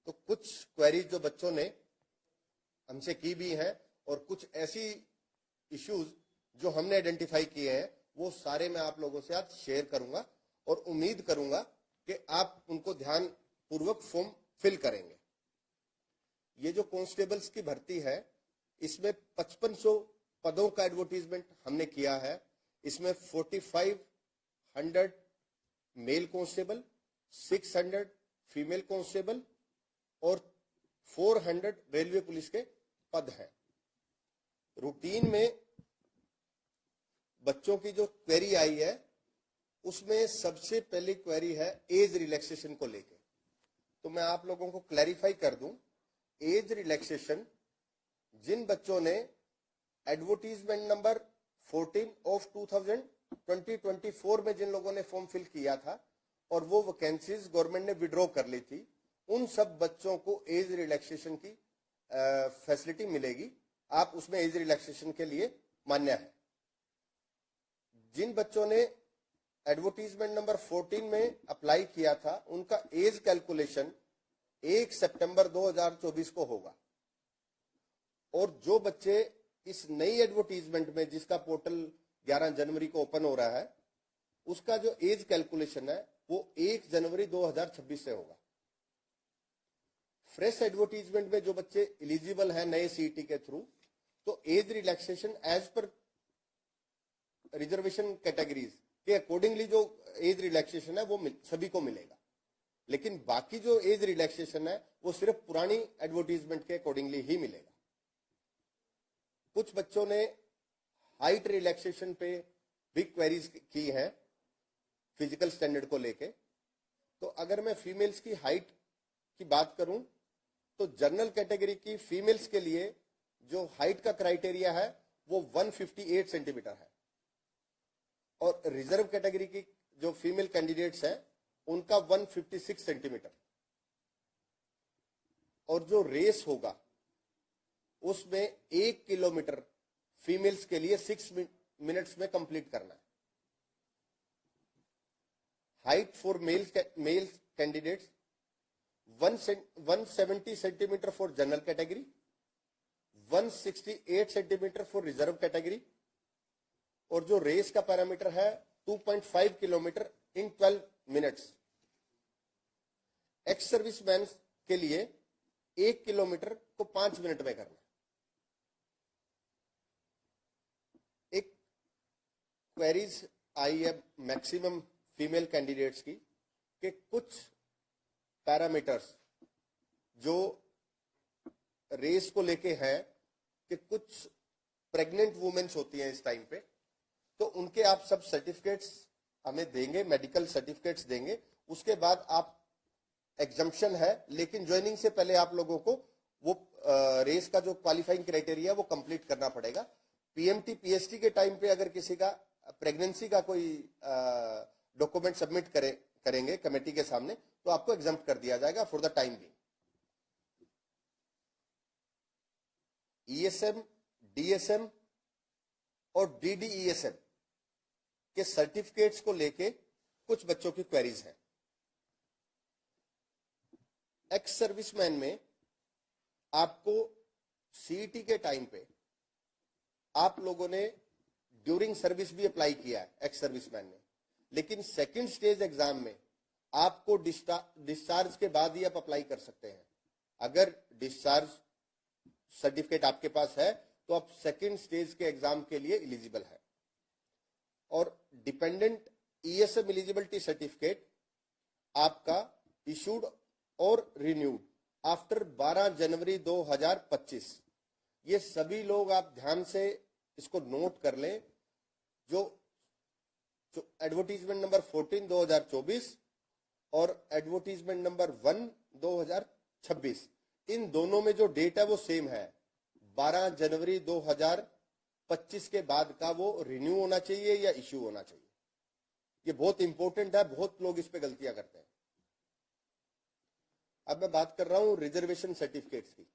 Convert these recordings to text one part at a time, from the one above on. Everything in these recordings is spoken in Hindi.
तो कुछ क्वेरीज जो बच्चों ने हमसे की भी हैं और कुछ ऐसी इश्यूज जो हमने आइडेंटिफाई किए हैं वो सारे मैं आप लोगों से आज शेयर करूंगा और उम्मीद करूंगा कि आप उनको ध्यान पूर्वक फॉर्म फिल करेंगे। ये जो कांस्टेबल्स की भर्ती है इसमें 5500 पदों का एडवर्टीजमेंट हमने किया है। इसमें 4500 मेल कांस्टेबल, 600 फीमेल कांस्टेबल और 400 रेलवे पुलिस के पद हैं। रूटीन में बच्चों की जो क्वेरी आई है उसमें सबसे पहली क्वेरी है एज रिलैक्सेशन को लेके। तो मैं आप लोगों को क्लैरिफाई कर दूं, एज रिलैक्सेशन जिन बच्चों ने एडवर्टीजमेंट नंबर 14 ऑफ 2024 में जिन लोगों ने फॉर्म फिल किया था और वो वैकेंसीज गवर्नमेंट ने विड्रॉ कर ली थी, उन सब बच्चों को एज रिलैक्सेशन की फैसिलिटी मिलेगी। आप उसमें एज रिलैक्सेशन के लिए मान्य है। जिन बच्चों ने एडवर्टीजमेंट नंबर 14 में अप्लाई किया था उनका एज कैलकुलेशन 1 सितंबर 2024 को होगा और जो बच्चे इस नई एडवर्टीजमेंट में जिसका पोर्टल 11 जनवरी को ओपन हो रहा है उसका जो एज कैलकुलेशन है वो 1 जनवरी 2026 से होगा। फ्रेश एडवर्टीजमेंट में जो बच्चे एलिजिबल हैं नए सीईटी के थ्रू, तो एज रिलैक्सेशन एज पर रिजर्वेशन कैटेगरीज के अकॉर्डिंगली जो एज रिलैक्सेशन है वो सभी को मिलेगा। लेकिन बाकी जो एज रिलैक्सेशन है वो सिर्फ पुरानी एडवर्टीजमेंट के अकॉर्डिंगली ही मिलेगा। कुछ बच्चों ने हाइट रिलैक्सेशन पे भी क्वेरीज की हैं फिजिकल स्टैंडर्ड को लेके। तो अगर मैं फीमेल्स की हाइट की बात करूं तो जनरल कैटेगरी की फीमेल्स के लिए जो हाइट का क्राइटेरिया है वो 158 सेंटीमीटर है और रिजर्व कैटेगरी की जो फीमेल कैंडिडेट्स हैं उनका 156 सेंटीमीटर। और जो रेस होगा उसमें 1 किलोमीटर फीमेल्स के लिए 6 मिनट्स में कंप्लीट करना है। Height for male candidates 170 centimetre for general category, 168 centimetre for reserve category और जो रेस का पैरामीटर है 2.5 किलोमीटर इन 12 मिनट्स। एक्स सर्विसमैन के लिए 1 किलोमीटर को 5 मिनट में करना। एक क्वेरीज आई है मैक्सिमम फीमेल कैंडिडेट्स की कि कुछ पैरामीटर्स जो रेस को लेके हैं कि कुछ प्रेग्नेंट वुमेन्स होती हैं इस टाइम पे, तो उनके आप सब सर्टिफिकेट्स हमें देंगे, मेडिकल सर्टिफिकेट्स देंगे। उसके बाद आप एग्जम्पशन है, लेकिन ज्वाइनिंग से पहले आप लोगों को वो रेस का जो क्वालिफाइंग क्राइटेरिया वो कंप्लीट करना पड़ेगा। पीएमटी पीएसटी के टाइम पे अगर किसी का प्रेगनेंसी का कोई डॉक्यूमेंट सबमिट करेंगे कमेटी के सामने तो आपको एग्जम्प्ट कर दिया जाएगा for the time being. ESM, DSM और डीडीईएसएम के सर्टिफिकेट्स को लेके कुछ बच्चों की क्वेरीज हैं। एक्स सर्विसमैन में आपको सीईटी के टाइम पे आप लोगों ने ड्यूरिंग सर्विस भी अप्लाई किया है एक्स सर्विसमैन ने, लेकिन सेकंड स्टेज एग्जाम में आपको डिस्चार्ज के बाद ही आप अप्लाई कर सकते हैं। अगर डिस्चार्ज सर्टिफिकेट आपके पास है तो आप सेकंड स्टेज के एग्जाम के लिए एलिजिबल है। और डिपेंडेंट ईएसएम एलिजिबिलिटी सर्टिफिकेट आपका इशूड और रिन्यूड आफ्टर 12 जनवरी 2025। ये सभी लोग आप ध्यान से इसको नोट कर लें। जो एडवर्टीजमेंट नंबर 14 2024 और एडवर्टीजमेंट नंबर 1 2026, इन दोनों में जो डेट है वो सेम है। 12 जनवरी 2025 के बाद का वो रिन्यू होना चाहिए या इश्यू होना चाहिए। ये बहुत इंपॉर्टेंट है, बहुत लोग इस पे गलतियां करते हैं। अब मैं बात कर रहा हूं रिजर्वेशन सर्टिफिकेट्स की।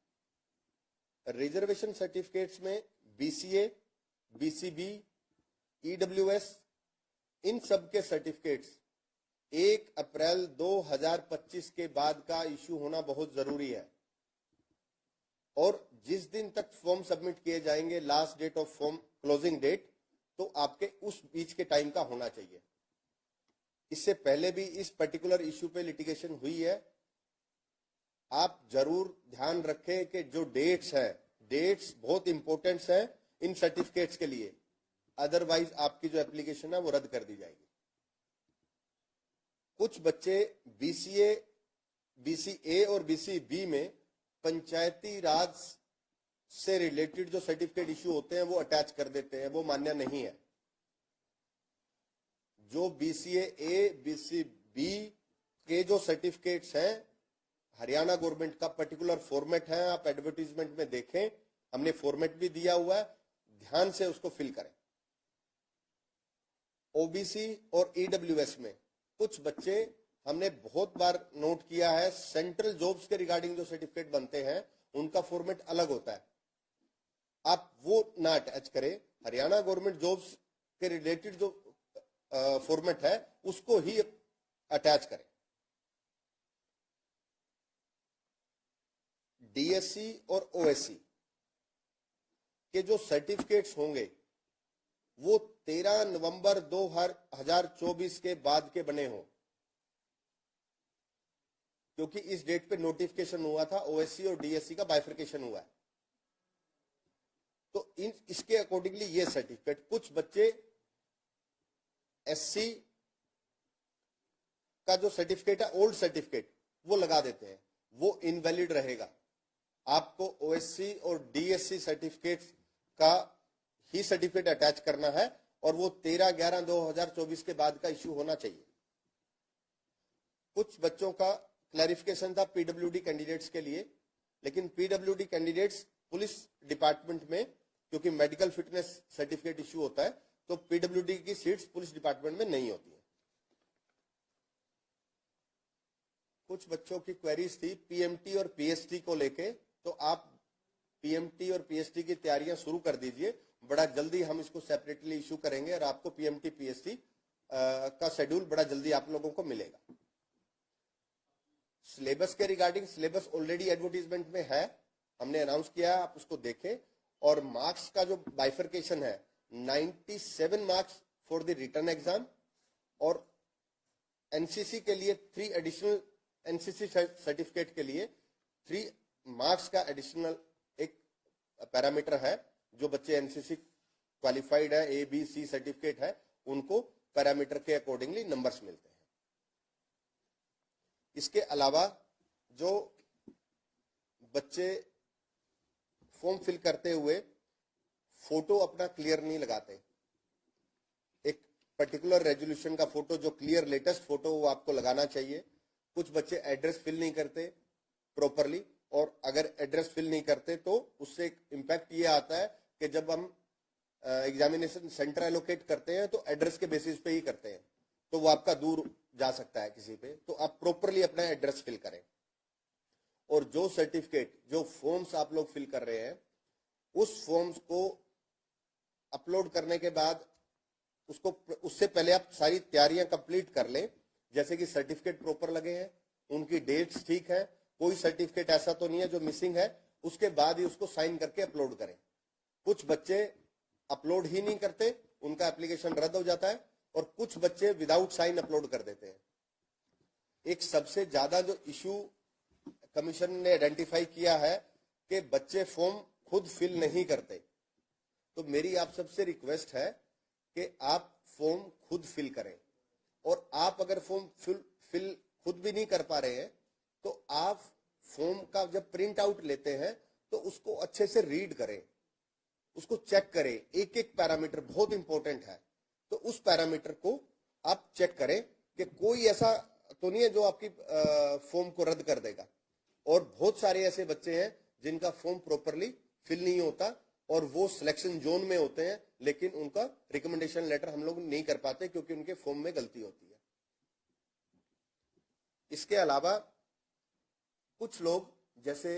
रिजर्वेशन सर्टिफिकेट्स में बीसीए, बीसीबी, ईडब्ल्यूएस, इन सब के सर्टिफिकेट्स 1 अप्रैल 2025 के बाद का इश्यू होना बहुत जरूरी है। और जिस दिन तक फॉर्म सबमिट किए जाएंगे, last date of form closing date, तो आपके उस बीच के टाइम का होना चाहिए। इससे पहले भी इस पर्टिकुलर इश्यू पे लिटिगेशन हुई है। आप जरूर ध्यान रखें कि जो डेट्स हैं, डेट्स बहुत इंपॉर्टेंट हैं इन सर्टिफिकेट्स के लिए, अदरवाइज आपकी जो एप्लीकेशन है वो रद्द कर दी जाएगी। कुछ बच्चे बीसीए, बीसीए और बीसीबी में पंचायती राज से रिलेटेड जो सर्टिफिकेट इश्यू होते हैं वो अटैच कर देते हैं, वो मान्य नहीं है। जो बीसीए ए, बीसीबी के जो सर्टिफिकेट्स हैं, हरियाणा गवर्नमेंट का पर्टिकुलर फॉर्मेट है, आप एडवर्टीजमेंट में देखें, हमने फॉर्मेट भी दिया हुआ है, ध्यान से उसको फिल करें। ओबीसी और ईडब्ल्यूएस में कुछ बच्चे, हमने बहुत बार नोट किया है, सेंट्रल जॉब्स के रिगार्डिंग जो सर्टिफिकेट बनते हैं उनका फॉर्मेट अलग होता है, आप वो ना अटैच करें। हरियाणा गवर्नमेंट जॉब्स के रिलेटेड जो फॉर्मेट है उसको ही अटैच करें। डीएससी और ओएससी के जो सर्टिफिकेट्स होंगे वो 13 नवंबर 2024 के बाद के बने हों, क्योंकि इस डेट पे नोटिफिकेशन हुआ था, ओएससी और डीएससी का बाइफर्केशन हुआ है। तो इसके अकॉर्डिंगली ये सर्टिफिकेट, कुछ बच्चे एससी का जो सर्टिफिकेट है, ओल्ड सर्टिफिकेट, वो लगा देते हैं, वो इनवैलिड रहेगा। आपको ओएससी और डीएससी सर्टिफिकेट का ही सर्टिफिकेट अटैच करना है और वो 13/11/2024 के बाद का इश्यू होना चाहिए। कुछ बच्चों का क्लैरिफिकेशन था पीडब्ल्यूडी कैंडिडेट्स के लिए, लेकिन पीडब्ल्यूडी कैंडिडेट्स पुलिस डिपार्टमेंट में, क्योंकि मेडिकल फिटनेस सर्टिफिकेट इश्यू होता है, तो पीडब्ल्यूडी की सीट्स पुलिस डिपार्टमेंट में नहीं होती है। कुछ बच्चों की क्वेरीज थी पीएमटी और पीएसटी को लेके, तो आप पीएमटी और पीएसटी की तैयारियां शुरू कर दीजिए, बड़ा जल्दी हम इसको सेपरेटली इशू करेंगे और आपको पीएमटी पीएसटी का शेड्यूल बड़ा जल्दी आप लोगों को मिलेगा। सिलेबस के रिगार्डिंग, सिलेबस ऑलरेडी एडवर्टीजमेंट में है, हमने अनाउंस किया है, आप उसको देखें। और मार्क्स का जो बाइफर्केशन है, 97 marks for the written exam और एनसीसी के लिए 3 एडिशनल, एनसीसी सर्टिफिकेट के लिए 3 मार्क्स का एडिशनल एक पैरामीटर है। जो बच्चे एनसीसी क्वालिफाइड है, ए बी सी सर्टिफिकेट है, उनको पैरामीटर के अकॉर्डिंगली नंबर्स मिलते हैं। इसके अलावा जो बच्चे फॉर्म फिल करते हुए फोटो अपना क्लियर नहीं लगाते, एक पर्टिकुलर रेजोल्यूशन का फोटो जो क्लियर लेटेस्ट फोटो वो आपको लगाना चाहिए। कुछ बच्चे एड्रेस फिल नहीं करते प्रॉपरली, और अगर एड्रेस फिल नहीं करते तो उससे एक इम्पैक्ट ये आता है कि जब हम एग्जामिनेशन सेंटर एलोकेट करते हैं तो एड्रेस के बेसिस पे ही करते हैं, तो वो आपका दूर जा सकता है किसी पे, तो आप प्रॉपरली अपना एड्रेस फिल करें। और जो सर्टिफिकेट, जो फॉर्म्स आप लोग फिल कर रहे हैं, उस फॉर्म्स को अपलोड करने के बाद उसको, उससे पहले आप सारी तैयारियां कंप्लीट कर लें, जैसे कि सर्टिफिकेट प्रॉपर लगे हैं, उनकी डेट्स ठीक है, कोई सर्टिफिकेट ऐसा तो नहीं है जो मिसिंग है, उसके बाद ही उसको साइन करके अपलोड करें। कुछ बच्चे अपलोड ही नहीं करते, उनका एप्लीकेशन रद्द हो जाता है, और कुछ बच्चे विदाउट साइन अपलोड कर देते हैं। एक सबसे ज्यादा जो इश्यू कमीशन ने आइडेंटिफाई किया है कि बच्चे फॉर्म खुद फिल नहीं करते, तो मेरी आप सबसे रिक्वेस्ट है कि आप फॉर्म खुद फिल करें। और आप अगर फॉर्म फिल खुद भी नहीं कर पा रहे हैं तो आप फॉर्म का जब प्रिंट आउट लेते हैं तो उसको अच्छे से रीड करें, उसको चेक करें, एक एक पैरामीटर बहुत इंपॉर्टेंट है, तो उस पैरामीटर को आप चेक करें कि कोई ऐसा तो नहीं है जो आपकी फॉर्म को रद्द कर देगा। और बहुत सारे ऐसे बच्चे हैं जिनका फॉर्म प्रॉपरली फिल नहीं होता और वो सिलेक्शन जोन में होते हैं, लेकिन उनका रिकमेंडेशन लेटर हम लोग नहीं कर पाते क्योंकि उनके फॉर्म में गलती होती है। इसके अलावा कुछ लोग, जैसे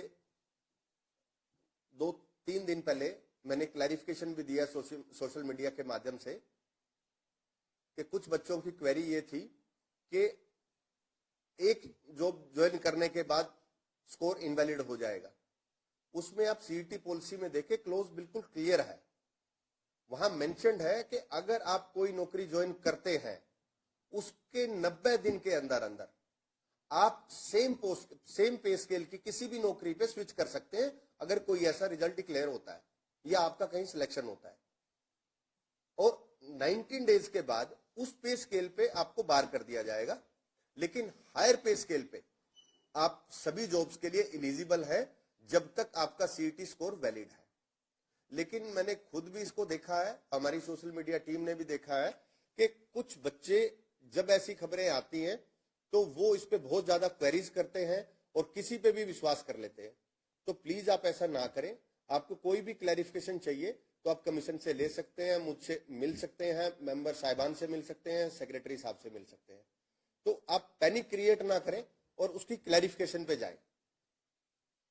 2-3 दिन पहले मैंने क्लैरिफिकेशन भी दिया सोशल मीडिया के माध्यम से, कि कुछ बच्चों की क्वेरी ये थी कि एक जॉब ज्वाइन करने के बाद स्कोर इनवैलिड हो जाएगा। उसमें आप सीईटी पॉलिसी में देखें, क्लोज बिल्कुल क्लियर है, वहां मेंशन्ड है कि अगर आप कोई नौकरी ज्वाइन करते हैं उसके 90 दिन के अंदर अंदर आप सेम पे स्केल की किसी भी नौकरी पे स्विच कर सकते हैं अगर कोई ऐसा रिजल्ट डिक्लेयर होता है या आपका कहीं सिलेक्शन होता है, और 19 डेज के बाद उस पे स्केल पे आपको बार कर दिया जाएगा। लेकिन हायर पे स्केल पे आप सभी जॉब्स के लिए एलिजिबल है जब तक आपका सीईटी स्कोर वैलिड है। लेकिन मैंने खुद भी इसको देखा है, हमारी सोशल मीडिया टीम ने भी देखा है कि कुछ बच्चे जब ऐसी खबरें आती हैं तो वो इस पे बहुत ज्यादा क्वेरीज करते हैं और किसी पे भी विश्वास कर लेते हैं। तो प्लीज आप ऐसा ना करें। आपको कोई भी क्लैरिफिकेशन चाहिए तो आप कमीशन से ले सकते हैं, मुझसे मिल सकते हैं, मेंबर साहिबान से मिल सकते हैं, सेक्रेटरी साहब से मिल सकते हैं। तो आप पैनिक क्रिएट ना करें और उसकी क्लैरिफिकेशन पे जाएं।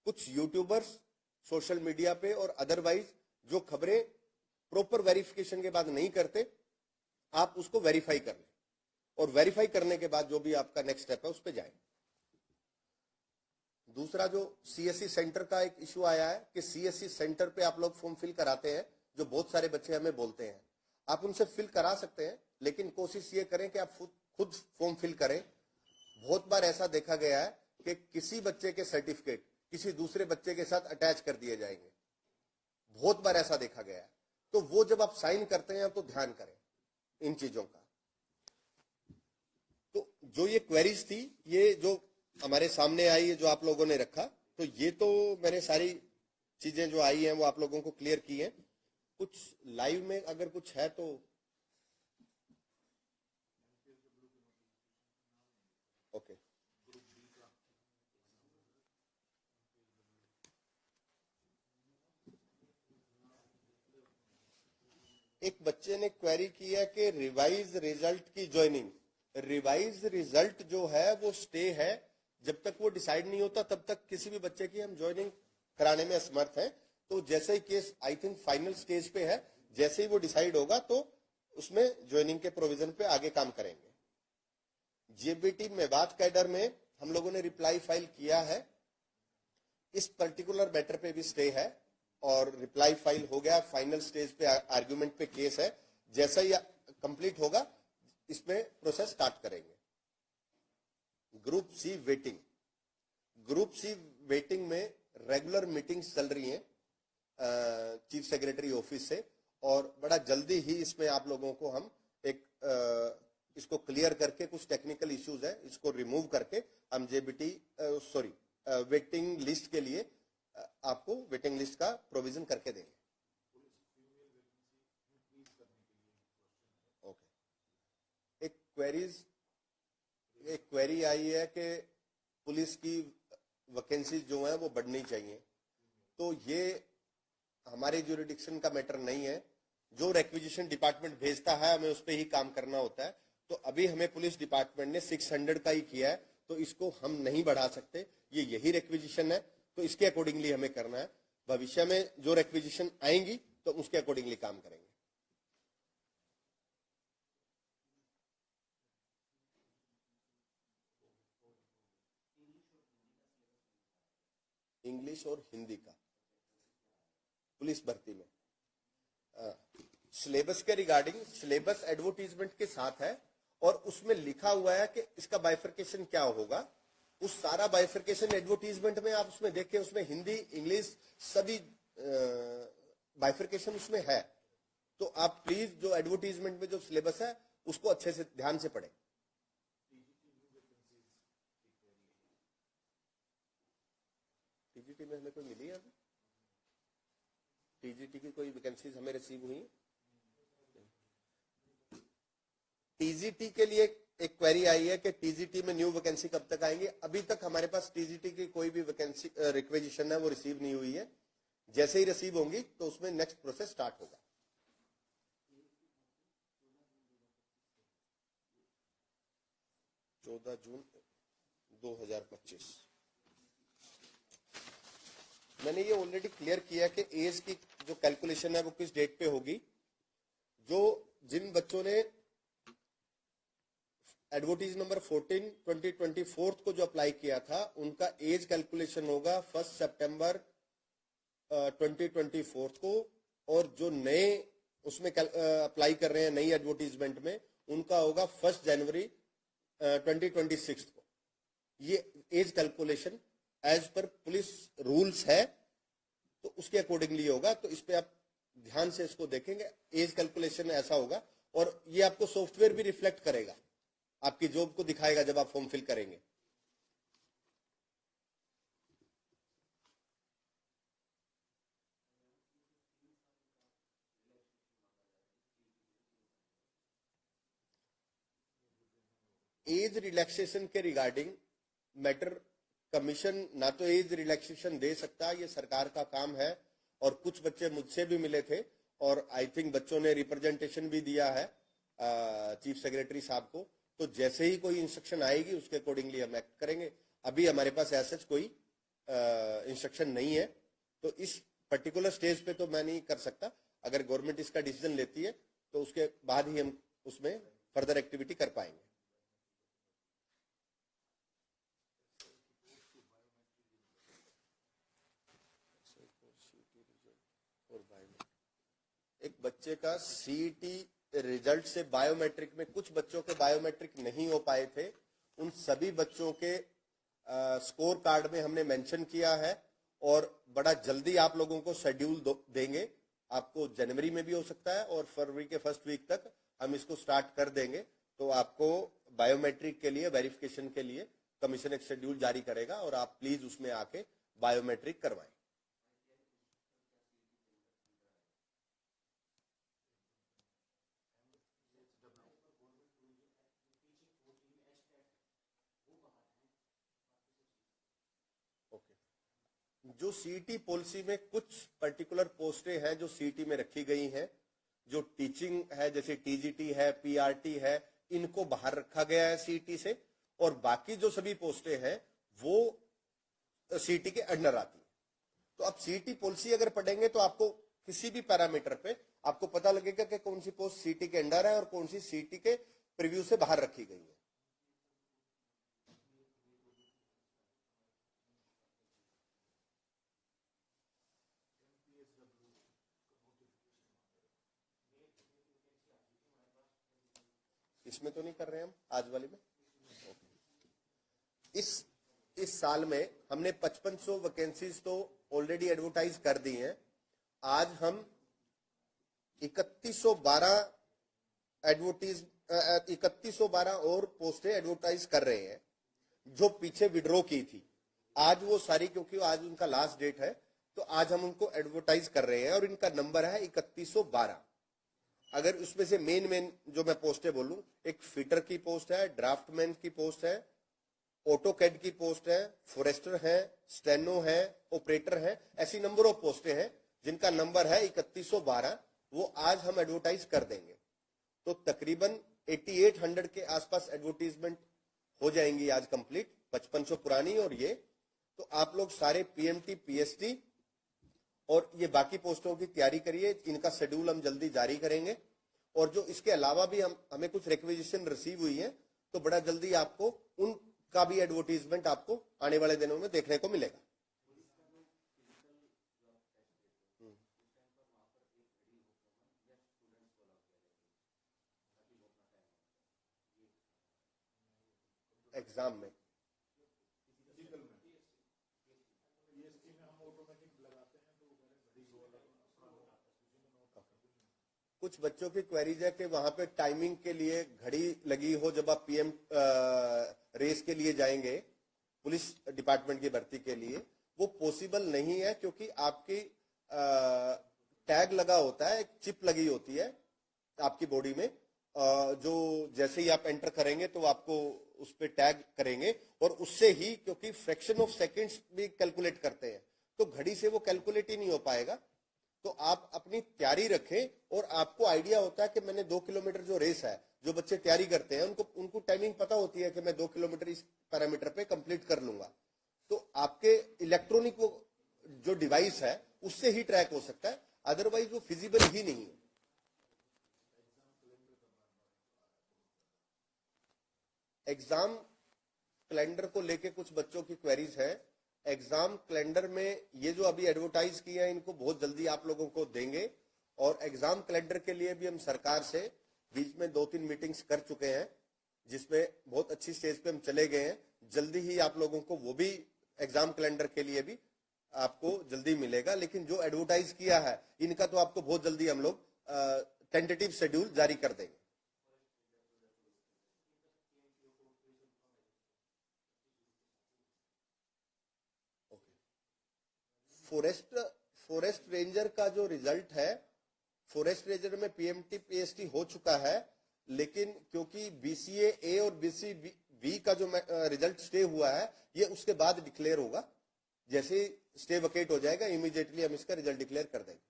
कुछ यूट्यूबर्स सोशल मीडिया पे और अदरवाइज जो खबरें प्रॉपर वेरिफिकेशन के बाद नहीं करते, आप उसको वेरीफाई कर लें और वेरीफाई करने के बाद जो भी आपका नेक्स्ट स्टेप है उस पर जाएं। दूसरा जो सीएससी सेंटर का एक इश्यू आया है कि सीएससी सेंटर पे आप लोग फॉर्म फिल कराते हैं, जो बहुत सारे बच्चे हमें बोलते हैं। आप उनसे फिल करा सकते हैं, लेकिन कोशिश ये करें कि आप खुद फॉर्म फिल करें। बहुत बार ऐसा देखा गया है कि किसी बच्चे के सर्टिफिकेट किसी दूसरे बच्चे के साथ अटैच कर दिए जाएंगे, बहुत बार ऐसा देखा गया है। तो वो जब आप साइन करते हैं तो ध्यान करें इन चीजों का। तो जो ये क्वेरीज थी, ये जो हमारे सामने आई है, जो आप लोगों ने रखा, तो ये तो मैंने सारी चीजें जो आई हैं वो आप लोगों को क्लियर की हैं। कुछ लाइव में अगर कुछ है तो ओके। एक बच्चे ने क्वेरी की है कि रिवाइज रिजल्ट की ज्वाइनिंग। रिवाइज रिजल्ट जो है वो स्टे है, जब तक वो डिसाइड नहीं होता तब तक किसी भी बच्चे की हम ज्वाइनिंग कराने में असमर्थ हैं। तो जैसे ही case I think final stage पे है, जैसे ही वो डिसाइड होगा तो उसमें ज्वाइनिंग के प्रोविजन पे आगे काम करेंगे। जेबीटी मेवात कैडर में हम लोगों ने रिप्लाई फाइल किया है, इस पर्टिकुलर मैटर पे भी स्टे है और रिप्लाई फाइल हो गया। फाइनल स्टेज पे आर्गुमेंट पे केस है, जैसा ही कंप्लीट होगा इसमें प्रोसेस स्टार्ट करेंगे। Group C waiting, group C waiting में रेगुलर मीटिंग्स चल रही हैं चीफ सेक्रेटरी ऑफिस से, और बड़ा जल्दी ही इसमें आप लोगों को हम एक इसको क्लियर करके, कुछ टेक्निकल इश्यूज है इसको रिमूव करके हम जेबीटी वेटिंग लिस्ट के लिए आपको वेटिंग लिस्ट का प्रोविजन करके देंगे। ओके। एक क्वेरी आई है कि पुलिस की वैकेंसी जो है वो बढ़नी चाहिए। तो ये हमारे ज्यूरिडिक्शन का मैटर नहीं है, जो रिक्विजिशन डिपार्टमेंट भेजता है हमें उस पर ही काम करना होता है। तो अभी हमें पुलिस डिपार्टमेंट ने 600 का ही किया है, तो इसको हम नहीं बढ़ा सकते, ये यही रिक्विजिशन है, तो इसके अकॉर्डिंगली हमें करना है। भविष्य में जो रिक्विजिशन आएंगी तो उसके अकॉर्डिंगली काम करेंगे। इंग्लिश और हिंदी का पुलिस भर्ती में सिलेबस के रिगार्डिंग, सिलेबस एडवर्टीजमेंट के साथ है और उसमें लिखा हुआ है कि इसका बाइफर्केशन क्या होगा। उस सारा बाइफर्केशन एडवर्टीजमेंट में आप उसमें देखें, उसमें हिंदी इंग्लिश सभी बाइफर्केशन उसमें है। तो आप प्लीज जो एडवर्टीजमेंट में जो सिलेबस है उसको अच्छे से ध्यान से पढ़ें। टीजीटी में हमें कोई मिली है अभी? टीजीटी की कोई वैकेंसीज हमें रिसीव हुई? टीजीटी के लिए एक क्वेरी आई है कि टीजीटी में न्यू वैकेंसी कब तक आएंगी। अभी तक हमारे पास टीजीटी की कोई भी वैकेंसी रिक्वेजिशन है वो रिसीव नहीं हुई है। जैसे ही रिसीव होंगी तो उसमें नेक्स्ट प्रोसेस स्टार्ट होगा। जून 2025 मैंने ये ऑलरेडी क्लियर किया कि एज की जो कैलकुलेशन है वो किस डेट पे होगी। जो जिन बच्चों ने एडवर्टीज नंबर 14 2024 को जो अप्लाई किया था उनका एज कैलकुलेशन होगा 1 सितंबर 2024 को, और जो नए उसमें अप्लाई कर रहे हैं नई एडवर्टीजमेंट में उनका होगा 1 जनवरी 2026 को। ये एज कैलकुलेशन एज पर पुलिस रूल्स है, तो उसके अकॉर्डिंगली होगा। तो इस पे आप ध्यान से इसको देखेंगे, एज कैलकुलेशन ऐसा होगा, और ये आपको सॉफ्टवेयर भी रिफ्लेक्ट करेगा, आपकी जॉब को दिखाएगा जब आप फॉर्म फिल करेंगे। एज रिलैक्सेशन के रिगार्डिंग मैटर कमीशन ना तो एज रिलैक्सेशन दे सकता, ये सरकार का काम है, और कुछ बच्चे मुझसे भी मिले थे और आई थिंक बच्चों ने रिप्रेजेंटेशन भी दिया है चीफ सेक्रेटरी साहब को। तो जैसे ही कोई इंस्ट्रक्शन आएगी उसके अकॉर्डिंगली हम एक्ट करेंगे। अभी हमारे पास ऐसा कोई इंस्ट्रक्शन नहीं है, तो इस पर्टिकुलर स्टेज पे तो मैं नहीं कर सकता। अगर गवर्नमेंट इसका डिसीजन लेती है तो उसके बाद ही हम उसमें फर्दर एक्टिविटी कर पाएंगे। एक बच्चे का सीईटी रिजल्ट से बायोमेट्रिक में कुछ बच्चों के बायोमेट्रिक नहीं हो पाए थे, उन सभी बच्चों के स्कोर कार्ड में हमने मेंशन किया है, और बड़ा जल्दी आप लोगों को शेड्यूल देंगे। आपको जनवरी में भी हो सकता है और फरवरी के फर्स्ट वीक तक हम इसको स्टार्ट कर देंगे। तो आपको बायोमेट्रिक के लिए वेरिफिकेशन के लिए कमीशन एक शेड्यूल जारी करेगा, और आप प्लीज उसमें आके बायोमेट्रिक करवाएं। जो सीईटी पॉलिसी में कुछ पर्टिकुलर पोस्टें हैं जो सीईटी में रखी गई हैं, जो टीचिंग है जैसे टीजीटी है, पीआरटी है, इनको बाहर रखा गया है सीईटी से, और बाकी जो सभी पोस्टें हैं वो सीईटी के अंडर आती है। तो आप सीईटी पॉलिसी अगर पढ़ेंगे तो आपको किसी भी पैरामीटर पे आपको पता लगेगा कि कौन सी पोस्ट सीईटी के अंडर है और कौन सी सीईटी के प्रीव्यू से बाहर रखी गई है। इसमें तो नहीं कर रहे हैं हम आज वाले में। इस साल में हमने 5500 वैकेंसीज तो ऑलरेडी एडवर्टाइज कर दी हैं। आज हम 3112 और पोस्टें एडवर्टाइज कर रहे हैं जो पीछे विड्रॉ की थी। आज वो सारी, क्योंकि आज उनका लास्ट डेट है, तो आज हम उनको एडवर्टाइज कर रहे हैं, और इनका नंबर है 3112। अगर उसमें से मेन जो मैं पोस्टें बोलूं, एक फिटर की पोस्ट है, ड्राफ्टमैन की पोस्ट है, ऑटोकैड की पोस्ट है, फॉरेस्टर है, स्टेनो है, ऑपरेटर है, ऐसी नंबर ऑफ पोस्टें हैं जिनका नंबर है 3112। वो आज हम एडवर्टाइज कर देंगे। तो तकरीबन 8800 के आसपास एडवर्टीजमेंट हो जाएंगी आज कंप्लीट, 5500 पुरानी और ये। तो आप लोग सारे पीएमटी, पीएसटी और ये बाकी पोस्टों की तैयारी करिए। इनका शेड्यूल हम जल्दी जारी करेंगे, और जो इसके अलावा भी हमें कुछ रिक्वेजिशन रिसीव हुई है, तो बड़ा जल्दी आपको उनका भी एडवर्टीजमेंट आपको आने वाले दिनों में देखने को मिलेगा। एग्जाम में कुछ बच्चों की क्वेरीज है कि वहां पे टाइमिंग के लिए घड़ी लगी हो जब आप पीएम रेस के लिए जाएंगे पुलिस डिपार्टमेंट की भर्ती के लिए, वो पॉसिबल नहीं है, क्योंकि आपकी टैग लगा होता है, एक चिप लगी होती है आपकी बॉडी में, जो जैसे ही आप एंटर करेंगे तो आपको उस पर टैग करेंगे, और उससे ही, क्योंकि फ्रैक्शन ऑफ सेकंड्स भी कैलकुलेट करते हैं, तो घड़ी से वो कैलकुलेट ही नहीं हो पाएगा। तो आप अपनी तैयारी रखें, और आपको आइडिया होता है कि मैंने 2 किलोमीटर जो रेस है, जो बच्चे तैयारी करते हैं उनको टाइमिंग पता होती है कि मैं 2 किलोमीटर इस पैरामीटर पे कंप्लीट कर लूंगा। तो आपके इलेक्ट्रॉनिक वो जो डिवाइस है उससे ही ट्रैक हो सकता है, अदरवाइज वो फिजिबल ही नहीं है। एग्जाम कैलेंडर को लेके कुछ बच्चों की क्वेरीज है। एग्जाम कैलेंडर में ये जो अभी एडवर्टाइज किए हैं इनको बहुत जल्दी आप लोगों को देंगे, और एग्जाम कैलेंडर के लिए भी हम सरकार से बीच में 2-3 मीटिंग्स कर चुके हैं, जिसमें बहुत अच्छी स्टेज पे हम चले गए हैं। जल्दी ही आप लोगों को वो भी एग्जाम कैलेंडर के लिए भी आपको जल्दी मिलेगा। लेकिन जो एडवर्टाइज किया है इनका तो आपको बहुत जल्दी हम लोग टेंटेटिव शेड्यूल जारी कर देंगे। फॉरेस्ट रेंजर का जो रिजल्ट है, फॉरेस्ट रेंजर में पीएमटी पीएसटी हो चुका है, लेकिन क्योंकि बीसीए ए और बीसीबी का जो रिजल्ट स्टे हुआ है ये उसके बाद डिक्लेयर होगा। जैसे ही स्टे वकेट हो जाएगा इमीडिएटली हम इसका रिजल्ट डिक्लेयर कर देंगे।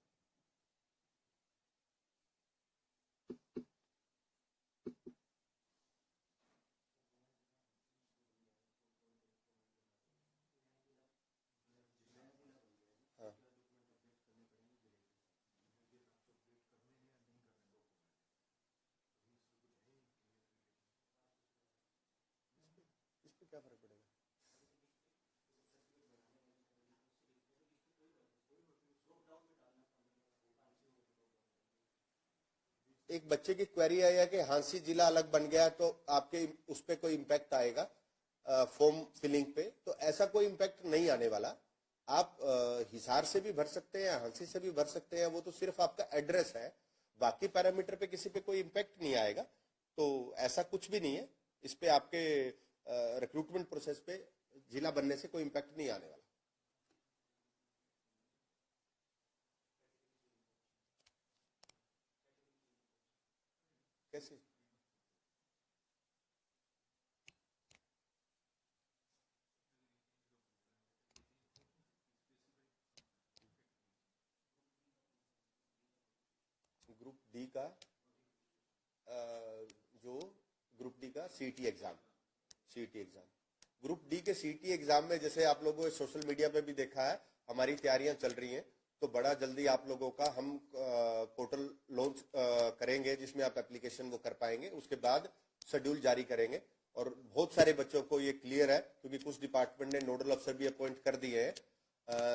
क्या फर्क पड़ेगा? एक बच्चे की क्वेरी आई है कि हांसी जिला अलग बन गया तो आपके उस पर कोई इम्पैक्ट आएगा फॉर्म फिलिंग पे? तो ऐसा कोई इम्पैक्ट नहीं आने वाला। आप हिसार से भी भर सकते हैं, हांसी से भी भर सकते हैं, वो तो सिर्फ आपका एड्रेस है। बाकी पैरामीटर पे किसी पे कोई इम्पैक्ट नहीं आएगा। तो ऐसा कुछ भी नहीं है इस पे, आपके रिक्रूटमेंट प्रोसेस पे जिला बनने से कोई इम्पैक्ट नहीं आने वाला। कैसे? ग्रुप डी का जो ग्रुप डी का सीईटी एग्जाम, ग्रुप दी के सीईटी एग्जाम में जैसे आप लोगों ने सोशल मीडिया पे भी देखा है, हमारी तैयारियां चल रही हैं। तो बड़ा जल्दी आप लोगों का हम पोर्टल लॉन्च करेंगे जिसमें आप एप्लीकेशन वो कर पाएंगे। उसके बाद शेड्यूल जारी करेंगे और बहुत सारे बच्चों को ये क्लियर है क्योंकि कुछ डिपार्टमेंट ने नोडल अफसर भी अपॉइंट कर दिए हैं।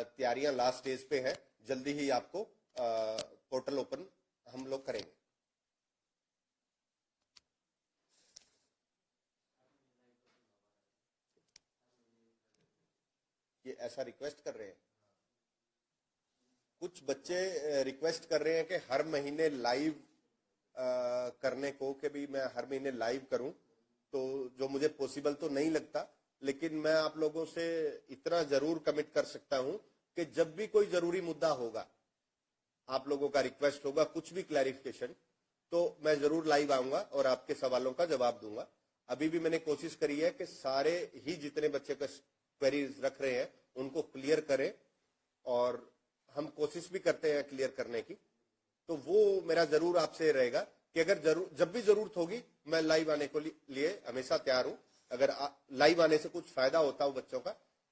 तैयारियां लास्ट स्टेज पे है, जल्दी ही आपको पोर्टल ओपन हम लोग करेंगे। ये ऐसा रिक्वेस्ट कर रहे हैं, कुछ बच्चे रिक्वेस्ट कर रहे हैं कि हर महीने लाइव करने को, कि भी मैं हर महीने लाइव करूं, तो जो मुझे पॉसिबल तो नहीं लगता, लेकिन मैं आप लोगों से इतना जरूर कमिट कर सकता हूं कि जब भी कोई जरूरी मुद्दा होगा, आप लोगों का रिक्वेस्ट होगा, कुछ भी क्लैरिफिकेशन, तो मैं जरूर लाइव आऊंगा और आपके सवालों का जवाब दूंगा। अभी भी मैंने कोशिश करी है कि सारे ही जितने बच्चे का क्वेरीज रख रहे हैं उनको क्लियर करें, और हम कोशिश भी करते हैं क्लियर करने की। तो वो मेरा जरूर आपसे रहेगा कि अगर जब भी जरूरत होगी मैं लाइव आने को लिए हमेशा तैयार हूं। अगर लाइव आने से कुछ फायदा होता हो बच्चों का,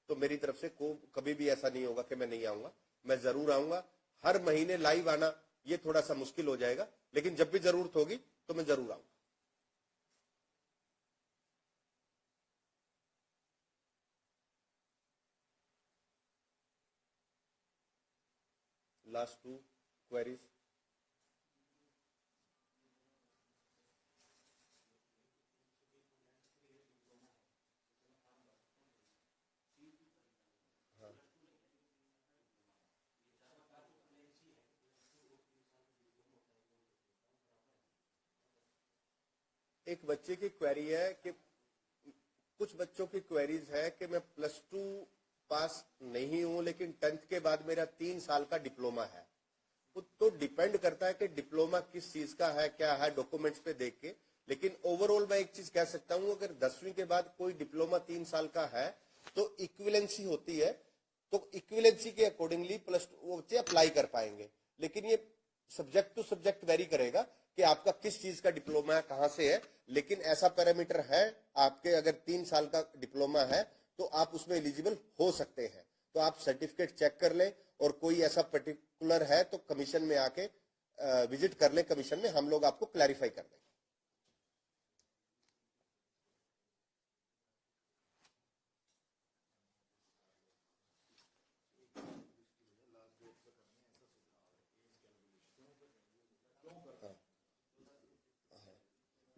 तो मेरी तरफ से कभी भी ऐसा नहीं होगा कि मैं नहीं आऊंगा, मैं जरूर आऊंगा। हर महीने लाइव आना ये थोड़ा सा मुश्किल हो जाएगा, लेकिन जब भी जरूरत होगी तो मैं जरूर आऊंगा। Last 2 queries. एक बच्चे की क्वेरी है कि कुछ बच्चों की क्वेरीज है कि मैं +2 पास नहीं हूं लेकिन 10th के बाद मेरा 3 साल का डिप्लोमा है। तो डिपेंड करता है कि डिप्लोमा किस चीज का है, क्या है, डॉक्यूमेंट्स पे देख के। लेकिन ओवरऑल मैं एक चीज कह सकता हूं, अगर 10वीं के बाद कोई डिप्लोमा 3 साल का है तो इक्विवेलेंसी होती है, तो इक्विवेलेंसी के अकॉर्डिंगली +2 वो बच्चे अप्लाई कर पाएंगे। लेकिन ये सब्जेक्ट टू सब्जेक्ट वेरी करेगा कि आपका किस चीज का डिप्लोमा है, कहां से है। लेकिन ऐसा पैरामीटर है आपके, अगर 3 साल का डिप्लोमा है तो आप उसमें एलिजिबल हो सकते हैं। तो आप सर्टिफिकेट चेक कर लें, और कोई ऐसा पर्टिकुलर है तो कमीशन में आके विजिट कर लें, कमीशन में हम लोग आपको क्लैरिफाई कर देंगे।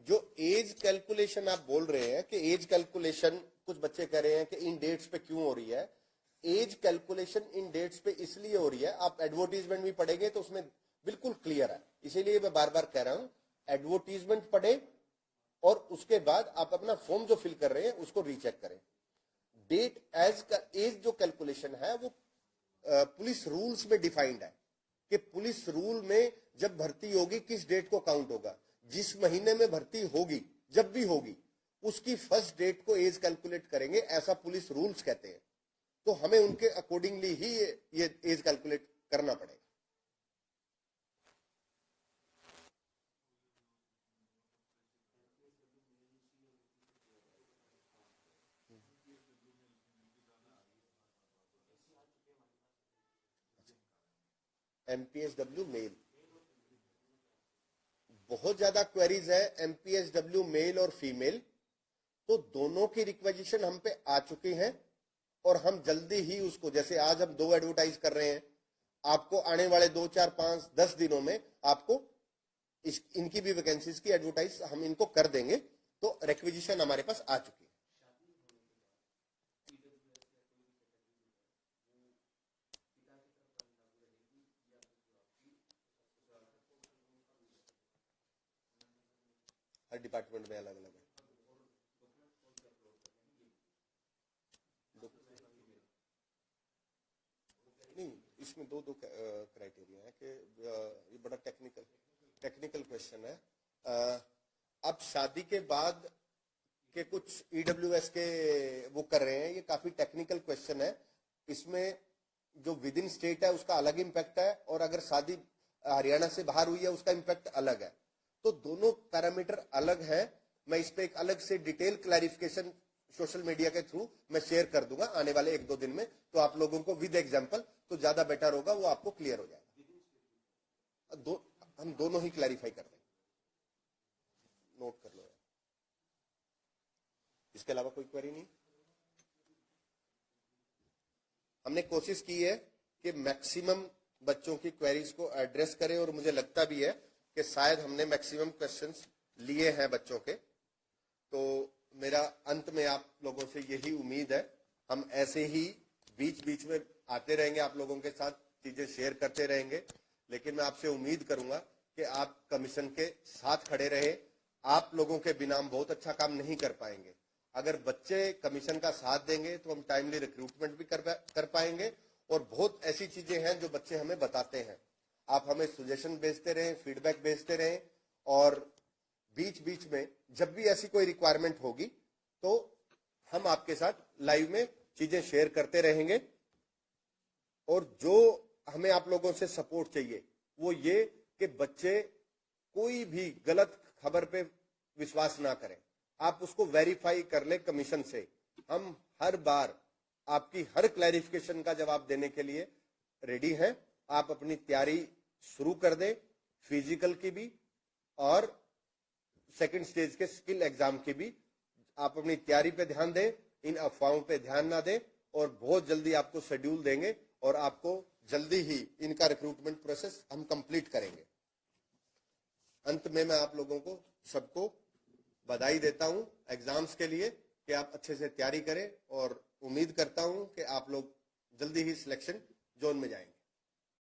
जो एज कैलकुलेशन आप बोल रहे हैं कि एज कैलकुलेशन कुछ बच्चे कह रहे हैं कि इन डेट्स पे क्यों हो रही है, एज कैलकुलेशन इन डेट्स पे इसलिए हो रही है, आप एडवर्टीजमेंट भी पढ़ेंगे तो उसमें बिल्कुल क्लियर है। इसीलिए मैं बार बार कह रहा हूं एडवर्टीजमेंट पढ़े और उसके बाद आप अपना फॉर्म जो फिल कर रहे हैं उसको रीचेक करें। डेट एज का एज जो कैलकुलेशन है वो पुलिस रूल्स में डिफाइंड है कि पुलिस रूल में जब भर्ती होगी किस डेट को काउंट होगा। जिस महीने में भर्ती होगी जब भी होगी उसकी फर्स्ट डेट को एज कैलकुलेट करेंगे, ऐसा पुलिस रूल्स कहते हैं। तो हमें उनके अकॉर्डिंगली ही ये एज कैलकुलेट करना पड़ेगा। एमपीएसडब्ल्यू मेल बहुत ज्यादा क्वेरीज है, एमपीएसडब्ल्यू मेल और फीमेल, तो दोनों की रिक्वेजिशन हम पे आ चुकी हैं और हम जल्दी ही उसको, जैसे आज हम 2 एडवर्टाइज कर रहे हैं, आपको आने वाले 2, 4, 5, 10 दिनों में आपको इनकी भी वैकेंसीज की एडवर्टाइज हम इनको कर देंगे। तो रिक्वेजिशन हमारे पास आ चुकी है। हर डिपार्टमेंट में अलग अलग है। नहीं, इसमें दो क्राइटेरिया है कि ये बड़ा टेक्निकल क्वेश्चन है। अब शादी के बाद के कुछ ईडब्ल्यूएस के वो कर रहे हैं, ये काफी टेक्निकल क्वेश्चन है। इसमें जो विद इन स्टेट है उसका अलग इम्पैक्ट है और अगर शादी हरियाणा से बाहर हुई है उसका इम्पैक्ट अलग है। तो दोनों पैरामीटर अलग है। मैं इस पे एक अलग से डिटेल क्लैरिफिकेशन सोशल मीडिया के थ्रू मैं शेयर कर दूंगा आने वाले 1-2 दिन में, तो आप लोगों को विद एग्जांपल तो ज्यादा बेटर होगा, वो आपको क्लियर हो जाएगा। हम दोनों ही क्लैरिफाई कर देंगे, नोट कर लो यार। इसके अलावा कोई क्वेरी नहीं। हमने कोशिश की है कि मैक्सिमम बच्चों की क्वेरीज को एड्रेस करें और मुझे लगता भी है कि शायद हमने मैक्सिमम क्वेश्चंस लिए हैं बच्चों के। तो मेरा अंत में आप लोगों से यही उम्मीद है, हम ऐसे ही बीच बीच में आते रहेंगे, आप लोगों के साथ चीजें शेयर करते रहेंगे, लेकिन मैं आपसे उम्मीद करूंगा कि आप कमीशन के साथ खड़े रहे। आप लोगों के बिना हम बहुत अच्छा काम नहीं कर पाएंगे। अगर बच्चे कमीशन का साथ देंगे तो हम टाइमली रिक्रूटमेंट भी कर पाएंगे और बहुत ऐसी चीजें हैं जो बच्चे हमें बताते हैं। आप हमें सजेशन भेजते रहें, फीडबैक भेजते रहें और बीच बीच में जब भी ऐसी कोई रिक्वायरमेंट होगी तो हम आपके साथ लाइव में चीजें शेयर करते रहेंगे। और जो हमें आप लोगों से सपोर्ट चाहिए वो ये कि बच्चे कोई भी गलत खबर पे विश्वास ना करें, आप उसको वेरीफाई कर ले कमीशन से। हम हर बार आपकी हर क्लैरिफिकेशन का जवाब देने के लिए रेडी हैं। आप अपनी तैयारी शुरू कर दें, फिजिकल की भी और सेकंड स्टेज के स्किल एग्जाम की भी। आप अपनी तैयारी पे ध्यान दें, इन अफवाहों पे ध्यान ना दें और बहुत जल्दी आपको शेड्यूल देंगे और आपको जल्दी ही इनका रिक्रूटमेंट प्रोसेस हम कंप्लीट करेंगे। अंत में मैं आप लोगों को सबको बधाई देता हूं एग्जाम्स के लिए कि आप अच्छे से तैयारी करें और उम्मीद करता हूं कि आप लोग जल्दी ही सिलेक्शन जोन में जाएंगे।